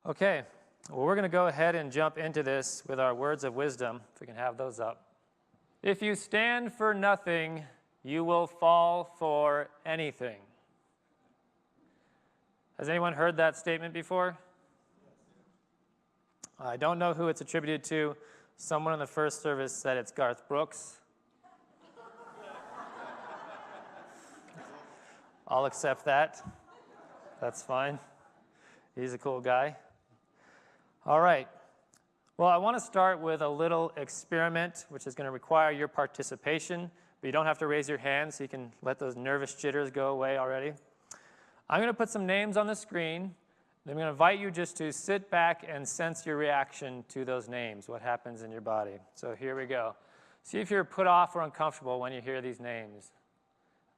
Okay, well, we're going to go ahead and jump into this with our words of wisdom, if we can have those up. If you stand for nothing, you will fall for anything. Has anyone heard that statement before? I don't know who it's attributed to. Someone in the first service said it's Garth Brooks. I'll accept that. That's fine. He's a cool guy. All right. Well, I want to start with a little experiment, which is going to require your participation, but you don't have to raise your hand, so you can let those nervous jitters go away already. I'm going to put some names on the screen, and I'm going to invite you just to sit back and sense your reaction to those names, what happens in your body. So here we go. See if you're put off or uncomfortable when you hear these names.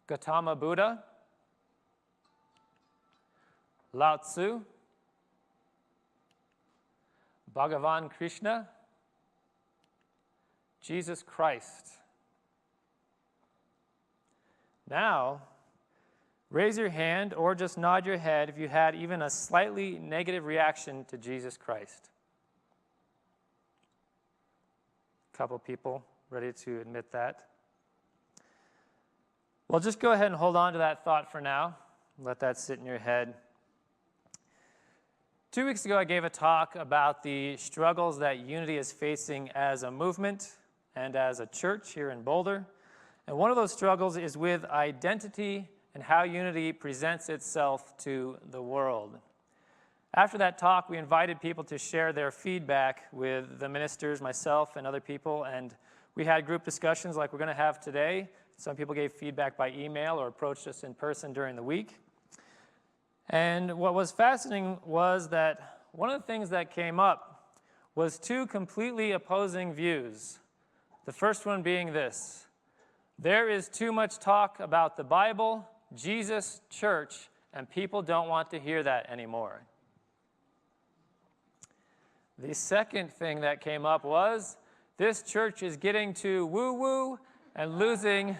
Gautama Buddha, Lao Tzu, Bhagavan Krishna, Jesus Christ. Now, raise your hand or just nod your head if you had even a slightly negative reaction to Jesus Christ. A couple people ready to admit that. Well, just go ahead and hold on to that thought for now. Let that sit in your head. 2 weeks ago, I gave a talk about the struggles that Unity is facing as a movement and as a church here in Boulder. And one of those struggles is with identity and how Unity presents itself to the world. After that talk, we invited people to share their feedback with the ministers, myself, and other people, and we had group discussions like we're going to have today. Some people gave feedback by email or approached us in person during the week. And what was fascinating was that one of the things that came up was two completely opposing views. The first one being this: there is too much talk about the Bible, Jesus, church, and people don't want to hear that anymore. The second thing that came up was this church is getting too woo-woo and losing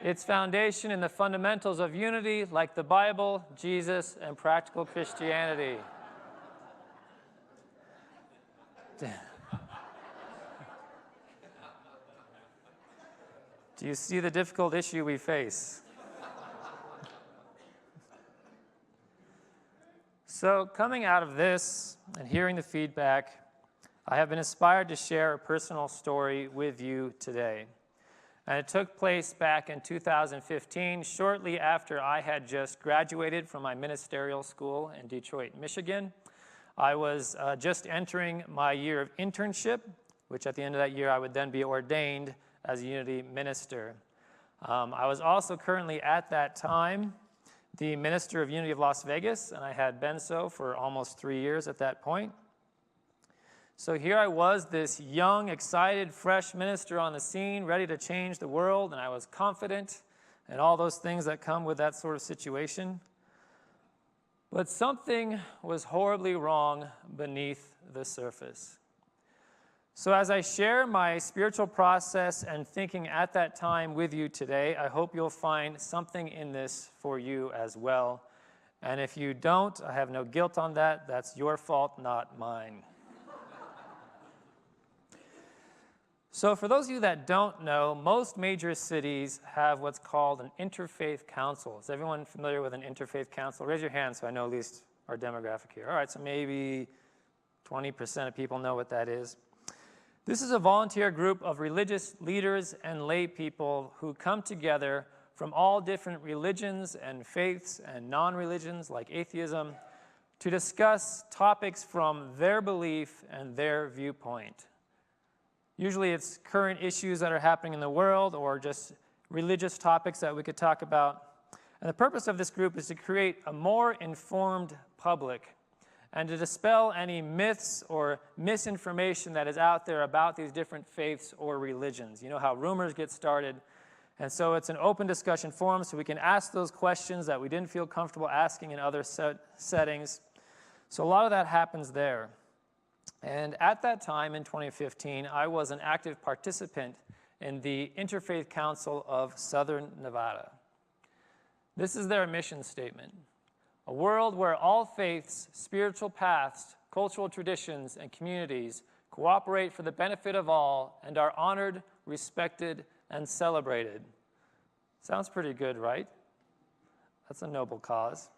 its foundation in the fundamentals of unity, like the Bible, Jesus, and practical Christianity. Do you see the difficult issue we face? So, coming out of this and hearing the feedback, I have been inspired to share a personal story with you today. And it took place back in 2015, shortly after I had just graduated from my ministerial school in Detroit, Michigan. I was just entering my year of internship, which at the end of that year I would then be ordained as a Unity minister. I was also currently at that time the minister of Unity of Las Vegas, and I had been so for almost 3 years at that point. So here I was, this young, excited, fresh minister on the scene, ready to change the world, and I was confident and all those things that come with that sort of situation. But something was horribly wrong beneath the surface. So as I share my spiritual process and thinking at that time with you today, I hope you'll find something in this for you as well. And if you don't, I have no guilt on that. That's your fault, not mine. So for those of you that don't know, most major cities have what's called an interfaith council. Is everyone familiar with an interfaith council? Raise your hand so I know at least our demographic here. All right, so maybe 20% of people know what that is. This is a volunteer group of religious leaders and lay people who come together from all different religions and faiths and non-religions like atheism to discuss topics from their belief and their viewpoint. Usually it's current issues that are happening in the world or just religious topics that we could talk about. And the purpose of this group is to create a more informed public and to dispel any myths or misinformation that is out there about these different faiths or religions. You know how rumors get started. And so it's an open discussion forum so we can ask those questions that we didn't feel comfortable asking in other settings. So a lot of that happens there. And at that time, in 2015, I was an active participant in the Interfaith Council of Southern Nevada. This is their mission statement. A world where all faiths, spiritual paths, cultural traditions, and communities cooperate for the benefit of all and are honored, respected, and celebrated. Sounds pretty good, right? That's a noble cause.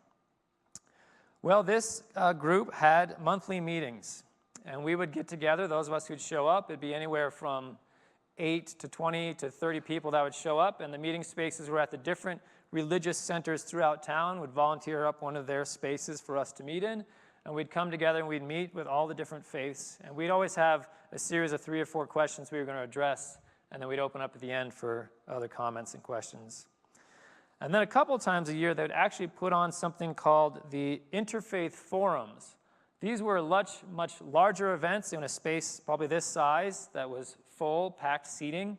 Well, this group had monthly meetings, and we would get together, those of us who'd show up. It'd be anywhere from 8 to 20 to 30 people that would show up, and the meeting spaces were at the different religious centers throughout town. Would volunteer up one of their spaces for us to meet in, and we'd come together and we'd meet with all the different faiths, and we'd always have a series of 3 or 4 questions we were going to address, and then we'd open up at the end for other comments and questions. And then a couple times a year, they would actually put on something called the Interfaith Forums. These were much larger events in a space probably this size that was full, packed seating.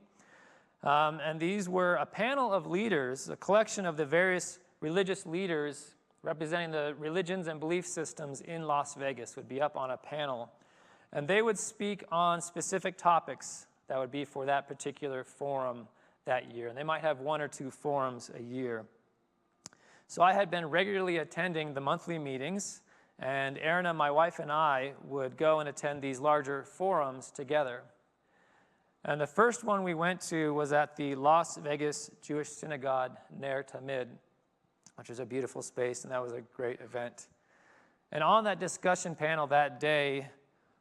And these were a panel of leaders, a collection of the various religious leaders representing the religions and belief systems in Las Vegas would be up on a panel. And they would speak on specific topics that would be for that particular forum that year. And they might have 1 or 2 forums a year. So I had been regularly attending the monthly meetings, and Erna, my wife, and I would go and attend these larger forums together. And the first one we went to was at the Las Vegas Jewish Synagogue Ner Tamid, which is a beautiful space, and that was a great event. And on that discussion panel that day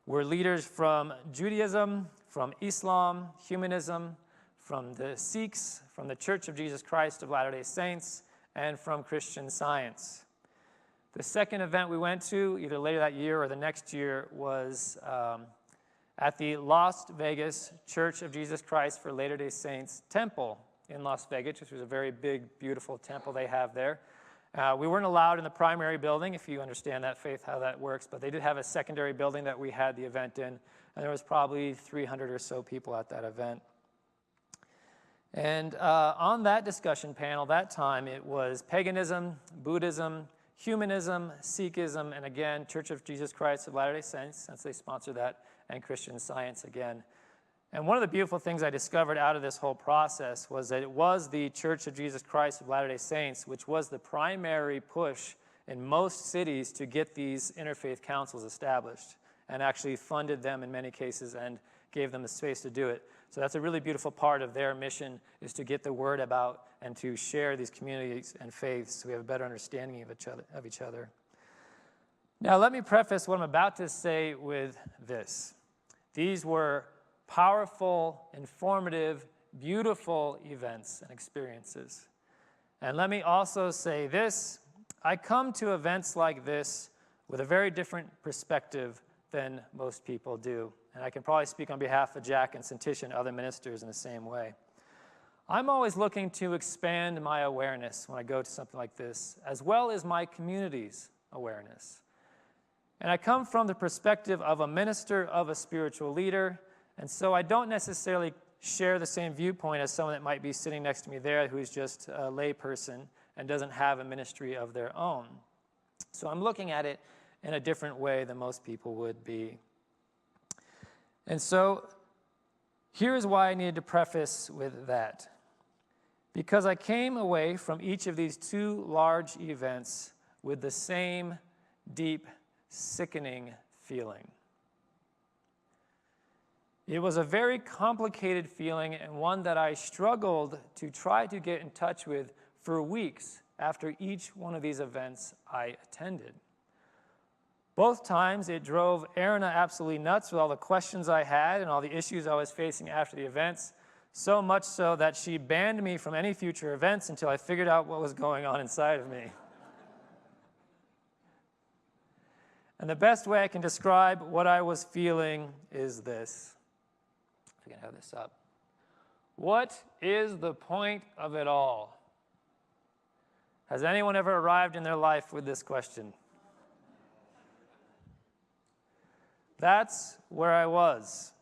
were leaders from Judaism, from Islam, humanism, from the Sikhs, from the Church of Jesus Christ of Latter-day Saints, and from Christian Science. The second event we went to, either later that year or the next year, was at the Las Vegas Church of Jesus Christ for Latter-day Saints Temple in Las Vegas, which was a very big, beautiful temple they have there. We weren't allowed in the primary building, if you understand that faith, how that works, but they did have a secondary building that we had the event in, and there was probably 300 or so people at that event. And on that discussion panel that time, it was paganism, Buddhism, humanism, Sikhism, and again, Church of Jesus Christ of Latter-day Saints, since they sponsor that, and Christian Science again. And one of the beautiful things I discovered out of this whole process was that it was the Church of Jesus Christ of Latter-day Saints, which was the primary push in most cities to get these interfaith councils established, and actually funded them in many cases and gave them the space to do it. So that's a really beautiful part of their mission, is to get the word about and to share these communities and faiths so we have a better understanding of each other. Now let me preface what I'm about to say with this. These were powerful, informative, beautiful events and experiences. And let me also say this, I come to events like this with a very different perspective than most people do. And I can probably speak on behalf of Jack and Santish and other ministers in the same way. I'm always looking to expand my awareness when I go to something like this, as well as my community's awareness. And I come from the perspective of a minister, of a spiritual leader, and so I don't necessarily share the same viewpoint as someone that might be sitting next to me there who's just a lay person and doesn't have a ministry of their own. So I'm looking at it in a different way than most people would be. And so here's why I needed to preface with that. Because I came away from each of these 2 large events with the same deep, sickening feeling. It was a very complicated feeling, and one that I struggled to try to get in touch with for weeks after each one of these events I attended. Both times it drove Erna absolutely nuts with all the questions I had and all the issues I was facing after the events, so much so that she banned me from any future events until I figured out what was going on inside of me. And the best way I can describe what I was feeling is this. If we can have this up. What is the point of it all? Has anyone ever arrived in their life with this question? That's where I was.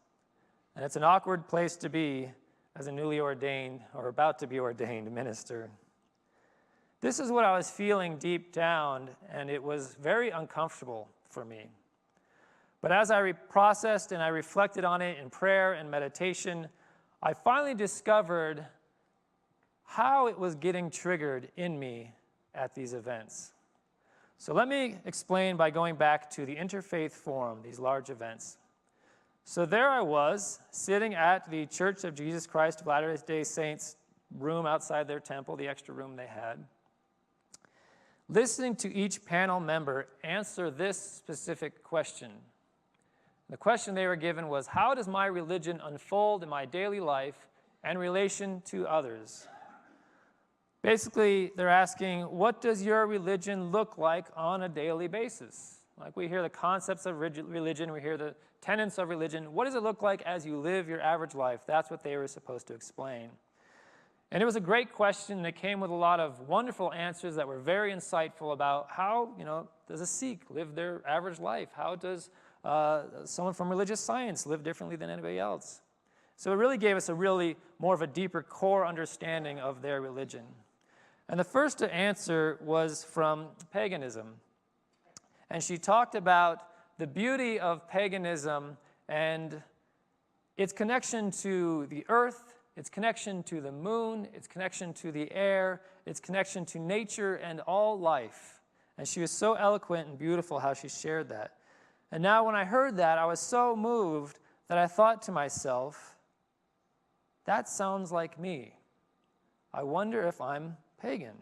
And it's an awkward place to be as a newly ordained or about to be ordained minister. This is what I was feeling deep down, and it was very uncomfortable for me. But as I processed and I reflected on it in prayer and meditation, I finally discovered how it was getting triggered in me at these events. So let me explain by going back to the Interfaith Forum, these large events. So there I was, sitting at the Church of Jesus Christ of Latter-day Saints room outside their temple, the extra room they had, listening to each panel member answer this specific question. The question they were given was, how does my religion unfold in my daily life and relation to others? Basically, they're asking, what does your religion look like on a daily basis? Like we hear the concepts of religion, we hear the tenets of religion. What does it look like as you live your average life? That's what they were supposed to explain. And it was a great question that came with a lot of wonderful answers that were very insightful about how, does a Sikh live their average life? How does someone from religious science live differently than anybody else? So it really gave us more of a deeper core understanding of their religion. And the first to answer was from paganism. And she talked about the beauty of paganism and its connection to the earth, its connection to the moon, its connection to the air, its connection to nature and all life. And she was so eloquent and beautiful how she shared that. And now when I heard that, I was so moved that I thought to myself, that sounds like me. I wonder if I'm pagan.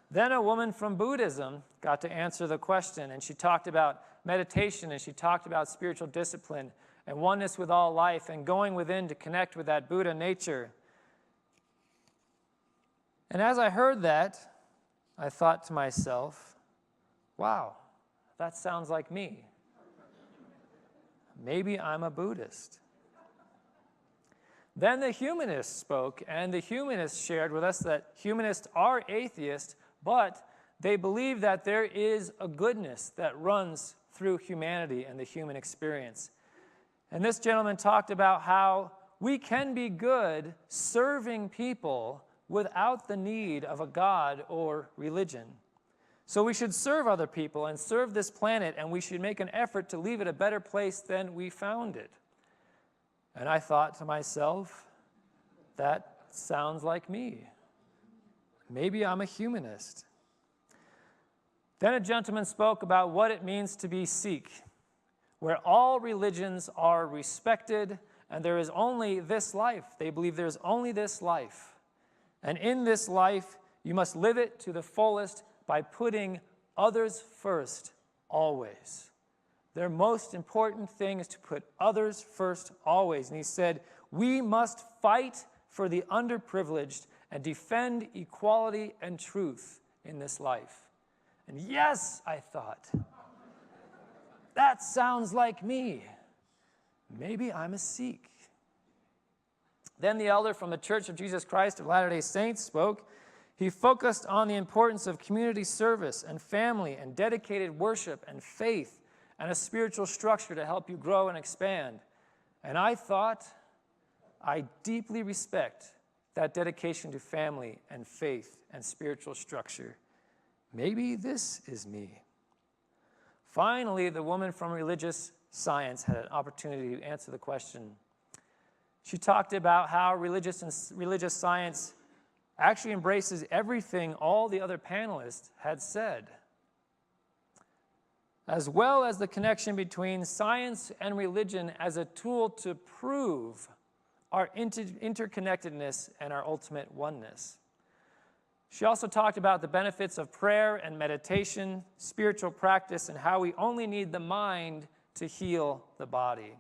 Then a woman from Buddhism got to answer the question, and she talked about meditation, and she talked about spiritual discipline and oneness with all life and going within to connect with that Buddha nature. And as I heard that, I thought to myself, wow, that sounds like me. Maybe I'm a Buddhist. Then the humanists spoke, and the humanists shared with us that humanists are atheists, but they believe that there is a goodness that runs through humanity and the human experience. And this gentleman talked about how we can be good serving people without the need of a God or religion. So we should serve other people and serve this planet, and we should make an effort to leave it a better place than we found it. And I thought to myself, that sounds like me. Maybe I'm a humanist. Then a gentleman spoke about what it means to be Sikh, where all religions are respected and there is only this life. They believe there's only this life. And in this life, you must live it to the fullest by putting others first always. Their most important thing is to put others first always. And he said, we must fight for the underprivileged and defend equality and truth in this life. And yes, I thought, that sounds like me. Maybe I'm a Sikh. Then the elder from the Church of Jesus Christ of Latter-day Saints spoke. He focused on the importance of community service and family and dedicated worship and faith and a spiritual structure to help you grow and expand. And I thought, I deeply respect that dedication to family and faith and spiritual structure. Maybe this is me. Finally, the woman from religious science had an opportunity to answer the question. She talked about how religious science actually embraces everything all the other panelists had said, as well as the connection between science and religion as a tool to prove our interconnectedness and our ultimate oneness. She also talked about the benefits of prayer and meditation, spiritual practice, and how we only need the mind to heal the body.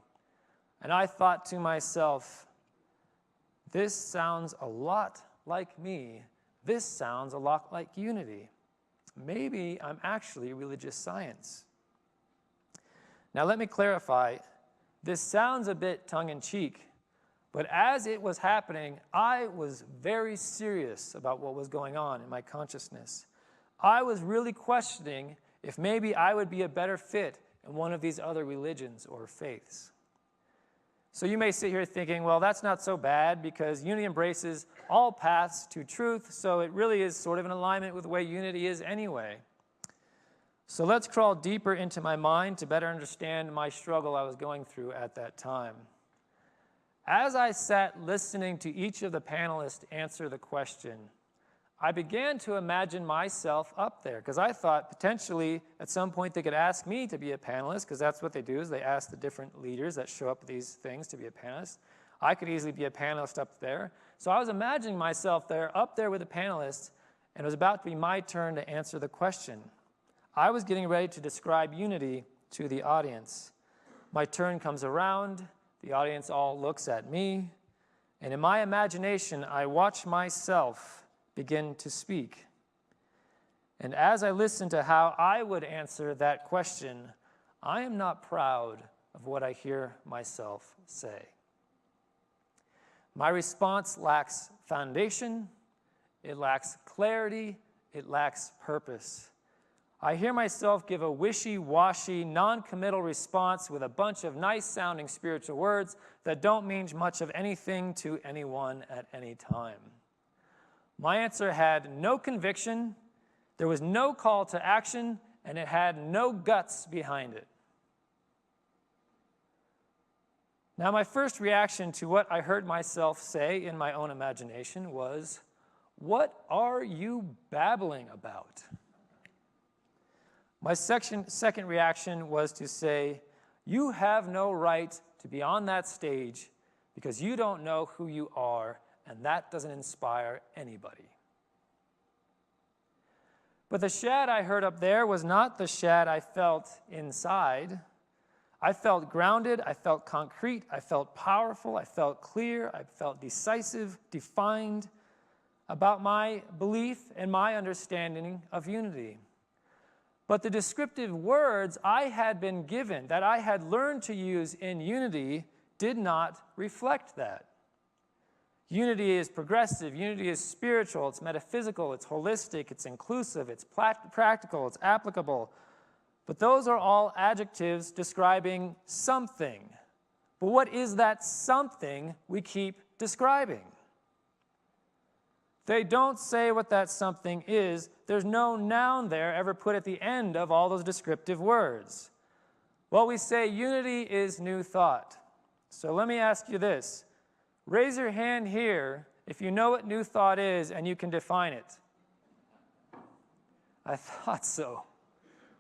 And I thought to myself, this sounds a lot like me. This sounds a lot like unity. Maybe I'm actually religious science. Now let me clarify. This sounds a bit tongue-in-cheek, but as it was happening, I was very serious about what was going on in my consciousness. I was really questioning if maybe I would be a better fit in one of these other religions or faiths. So you may sit here thinking, well, that's not so bad because unity embraces all paths to truth, so it really is sort of in alignment with the way unity is anyway. So let's crawl deeper into my mind to better understand my struggle I was going through at that time. As I sat listening to each of the panelists answer the question, I began to imagine myself up there because I thought potentially at some point they could ask me to be a panelist, because that's what they do, is they ask the different leaders that show up at these things to be a panelist. I could easily be a panelist up there. So I was imagining myself there, up there with the panelists, and it was about to be my turn to answer the question. I was getting ready to describe unity to the audience. My turn comes around, the audience all looks at me, and in my imagination, I watch myself begin to speak. And as I listen to how I would answer that question, I am not proud of what I hear myself say. My response lacks foundation, it lacks clarity, it lacks purpose. I hear myself give a wishy-washy, non-committal response with a bunch of nice-sounding spiritual words that don't mean much of anything to anyone at any time. My answer had no conviction, there was no call to action, and it had no guts behind it. Now, my first reaction to what I heard myself say in my own imagination was, "What are you babbling about?" My second reaction was to say, "You have no right to be on that stage because you don't know who you are, and that doesn't inspire anybody." But the shad I heard up there was not the shad I felt inside. I felt grounded, I felt concrete, I felt powerful, I felt clear, I felt decisive, defined about my belief and my understanding of unity. But the descriptive words I had been given, that I had learned to use in unity, did not reflect that. Unity is progressive, unity is spiritual, it's metaphysical, it's holistic, it's inclusive, it's practical, it's applicable. But those are all adjectives describing something. But what is that something we keep describing? They don't say what that something is. There's no noun there ever put at the end of all those descriptive words. Well, we say unity is new thought. So let me ask you this. Raise your hand here if you know what new thought is and you can define it. I thought so.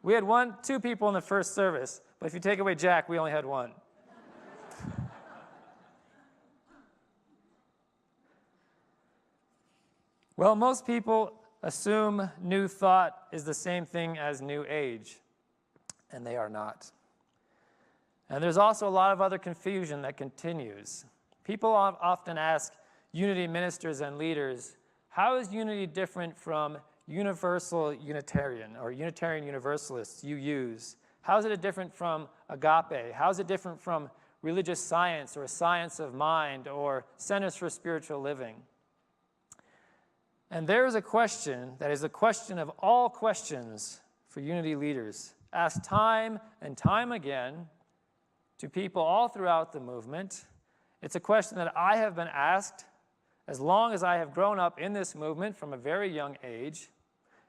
We had two people in the first service, but if you take away Jack, we only had one. Well, most people assume new thought is the same thing as new age, and they are not. And there's also a lot of other confusion that continues. People often ask unity ministers and leaders, how is unity different from universal Unitarian or Unitarian Universalists you use? How is it different from agape? How is it different from religious science or science of mind or centers for spiritual living? And there is a question that is the question of all questions for unity leaders, asked time and time again to people all throughout the movement. It's a question that I have been asked as long as I have grown up in this movement from a very young age.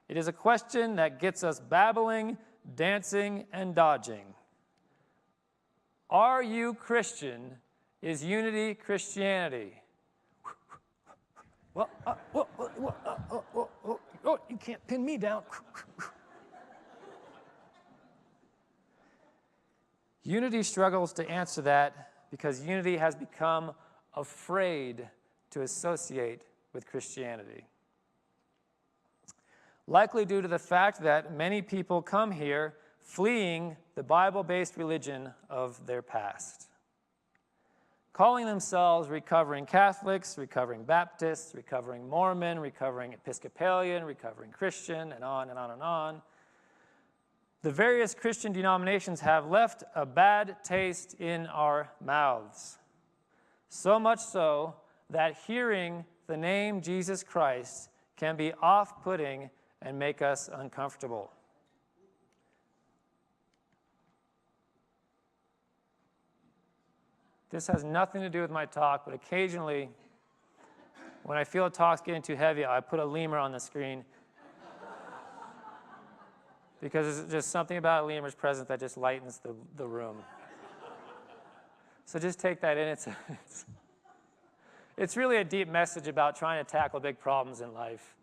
It is a question that gets us babbling, dancing, and dodging. Are you Christian? Is unity Christianity? Well, you can't pin me down. Unity struggles to answer that because unity has become afraid to associate with Christianity. Likely due to the fact that many people come here fleeing the Bible-based religion of their past, calling themselves recovering Catholics, recovering Baptists, recovering Mormon, recovering Episcopalian, recovering Christian, and on and on and on. The various Christian denominations have left a bad taste in our mouths. So much so that hearing the name Jesus Christ can be off-putting and make us uncomfortable. This has nothing to do with my talk, but occasionally, when I feel a talk's getting too heavy, I put a lemur on the screen because there's just something about a lemur's presence that just lightens the room. So just take that in. It's really a deep message about trying to tackle big problems in life.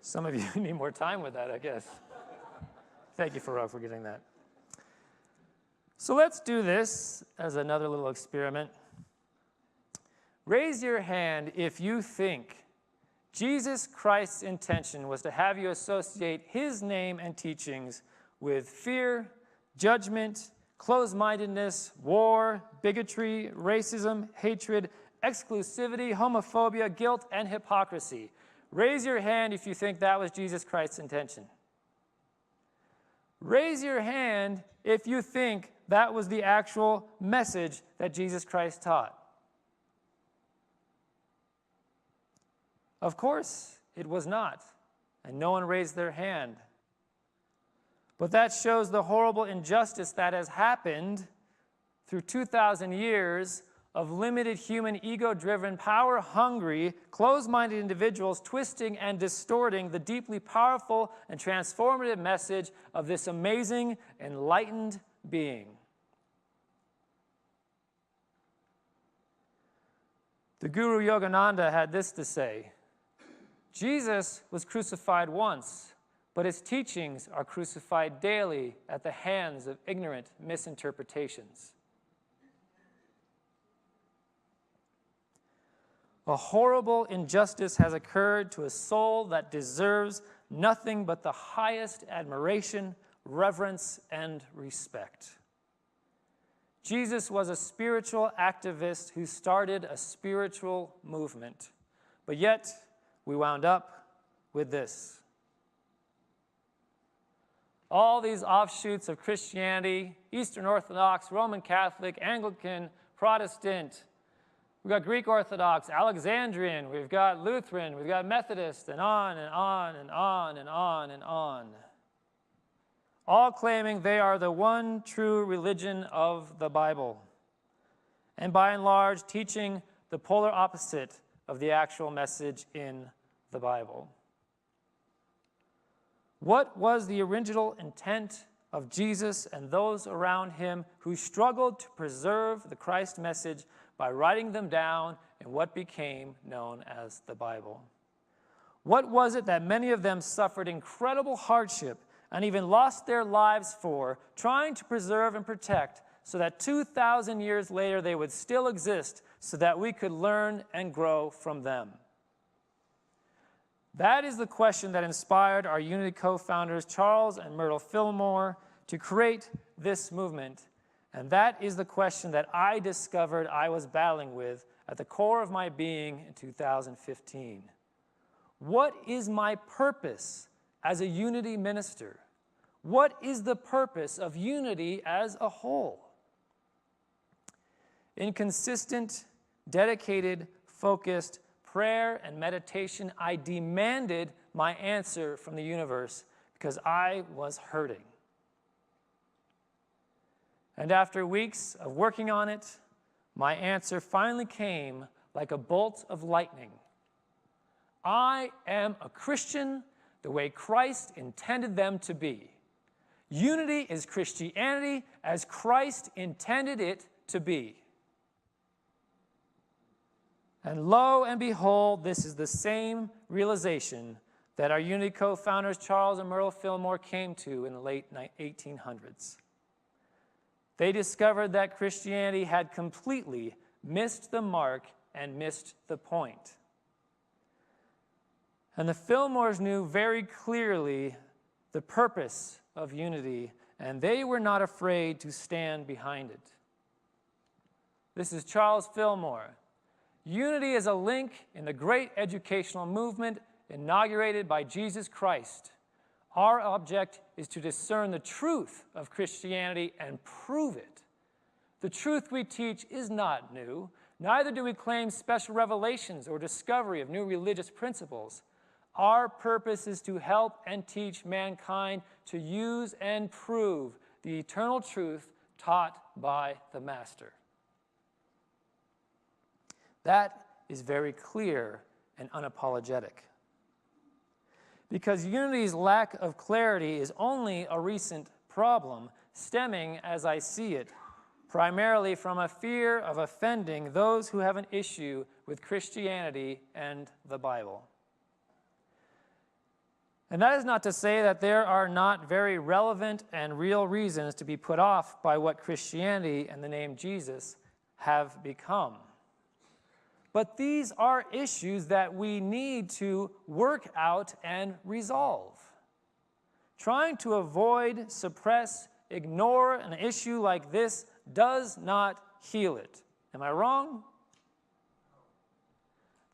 Some of you need more time with that, I guess. Thank you, Farouk, for getting that. So let's do this as another little experiment. Raise your hand if you think Jesus Christ's intention was to have you associate his name and teachings with fear, judgment, closed-mindedness, war, bigotry, racism, hatred, exclusivity, homophobia, guilt, and hypocrisy. Raise your hand if you think that was Jesus Christ's intention. Raise your hand if you think that was the actual message that Jesus Christ taught. Of course, it was not, and no one raised their hand. But that shows the horrible injustice that has happened through 2,000 years of limited human ego-driven, power-hungry, closed-minded individuals twisting and distorting the deeply powerful and transformative message of this amazing, enlightened being. The Guru Yogananda had this to say: Jesus was crucified once, but his teachings are crucified daily at the hands of ignorant misinterpretations. A horrible injustice has occurred to a soul that deserves nothing but the highest admiration, reverence, and respect. Jesus was a spiritual activist who started a spiritual movement, but yet we wound up with this. All these offshoots of Christianity, Eastern Orthodox, Roman Catholic, Anglican, Protestant, we've got Greek Orthodox, Alexandrian, we've got Lutheran, we've got Methodist, and on and on and on and on and on. All claiming they are the one true religion of the Bible, and by and large teaching the polar opposite of the actual message in the Bible. What was the original intent of Jesus and those around him who struggled to preserve the Christ message by writing them down in what became known as the Bible? What was it that many of them suffered incredible hardship and even lost their lives for, trying to preserve and protect, so that 2,000 years later they would still exist, so that we could learn and grow from them? That is the question that inspired our Unity co-founders Charles and Myrtle Fillmore to create this movement. And that is the question that I discovered I was battling with at the core of my being in 2015. What is my purpose as a Unity minister? What is the purpose of Unity as a whole? In consistent, dedicated, focused prayer and meditation, I demanded my answer from the universe because I was hurting. And after weeks of working on it, my answer finally came like a bolt of lightning. I am a Christian the way Christ intended them to be. Unity is Christianity as Christ intended it to be. And lo and behold, this is the same realization that our Unity co-founders Charles and Myrtle Fillmore came to in the late 1800s. They discovered that Christianity had completely missed the mark and missed the point. And the Fillmores knew very clearly the purpose of Unity, and they were not afraid to stand behind it. This is Charles Fillmore. Unity is a link in the great educational movement inaugurated by Jesus Christ. Our object is to discern the truth of Christianity and prove it. The truth we teach is not new. Neither do we claim special revelations or discovery of new religious principles. Our purpose is to help and teach mankind to use and prove the eternal truth taught by the Master. That is very clear and unapologetic. Because Unity's lack of clarity is only a recent problem, stemming, as I see it, primarily from a fear of offending those who have an issue with Christianity and the Bible. And that is not to say that there are not very relevant and real reasons to be put off by what Christianity and the name Jesus have become. But these are issues that we need to work out and resolve. Trying to avoid, suppress, ignore an issue like this does not heal it. Am I wrong?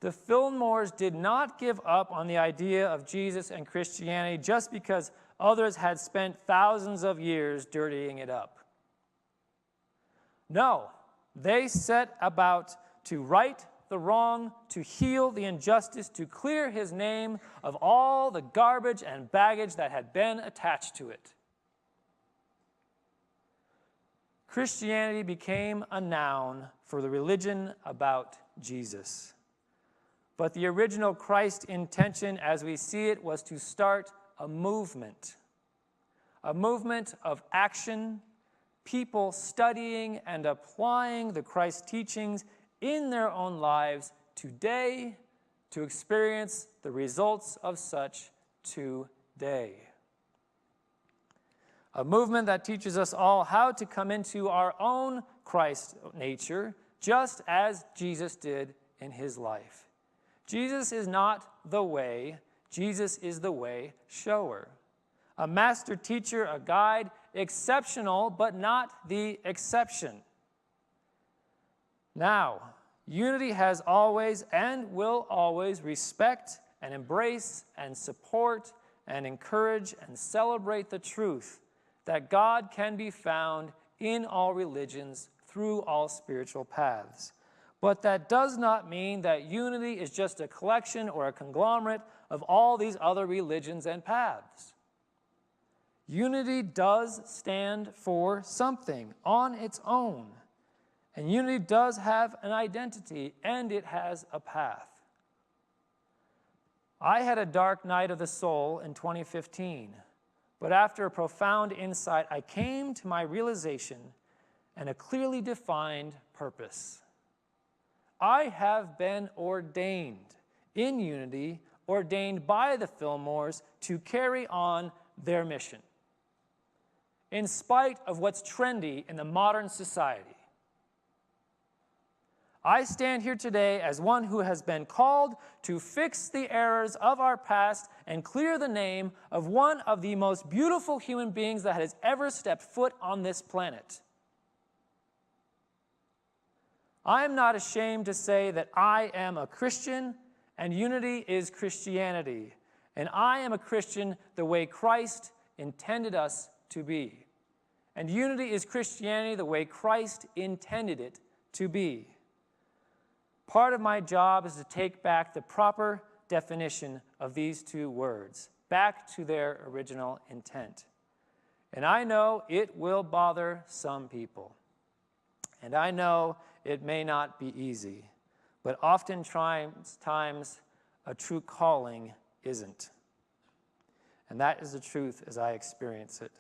The Fillmores did not give up on the idea of Jesus and Christianity just because others had spent thousands of years dirtying it up. No, they set about to right the wrong, to heal the injustice, to clear his name of all the garbage and baggage that had been attached to it. Christianity became a noun for the religion about Jesus. But the original Christ intention, as we see it, was to start a movement of action, people studying and applying the Christ teachings in their own lives today to experience the results of such today. A movement that teaches us all how to come into our own Christ nature, just as Jesus did in his life. Jesus is not the way, Jesus is the way shower. A master teacher, a guide, exceptional, but not the exception. Now, unity has always and will always respect and embrace and support and encourage and celebrate the truth that God can be found in all religions through all spiritual paths. But that does not mean that unity is just a collection or a conglomerate of all these other religions and paths. Unity does stand for something on its own. And unity does have an identity, and it has a path. I had a dark night of the soul in 2015, but after a profound insight, I came to my realization and a clearly defined purpose. I have been ordained in unity, ordained by the Fillmores to carry on their mission, in spite of what's trendy in the modern society. I stand here today as one who has been called to fix the errors of our past and clear the name of one of the most beautiful human beings that has ever stepped foot on this planet. I am not ashamed to say that I am a Christian, and unity is Christianity. And I am a Christian the way Christ intended us to be. And unity is Christianity the way Christ intended it to be. Part of my job is to take back the proper definition of these two words, back to their original intent. And I know it will bother some people. And I know it may not be easy, but oftentimes a true calling isn't. And that is the truth as I experience it.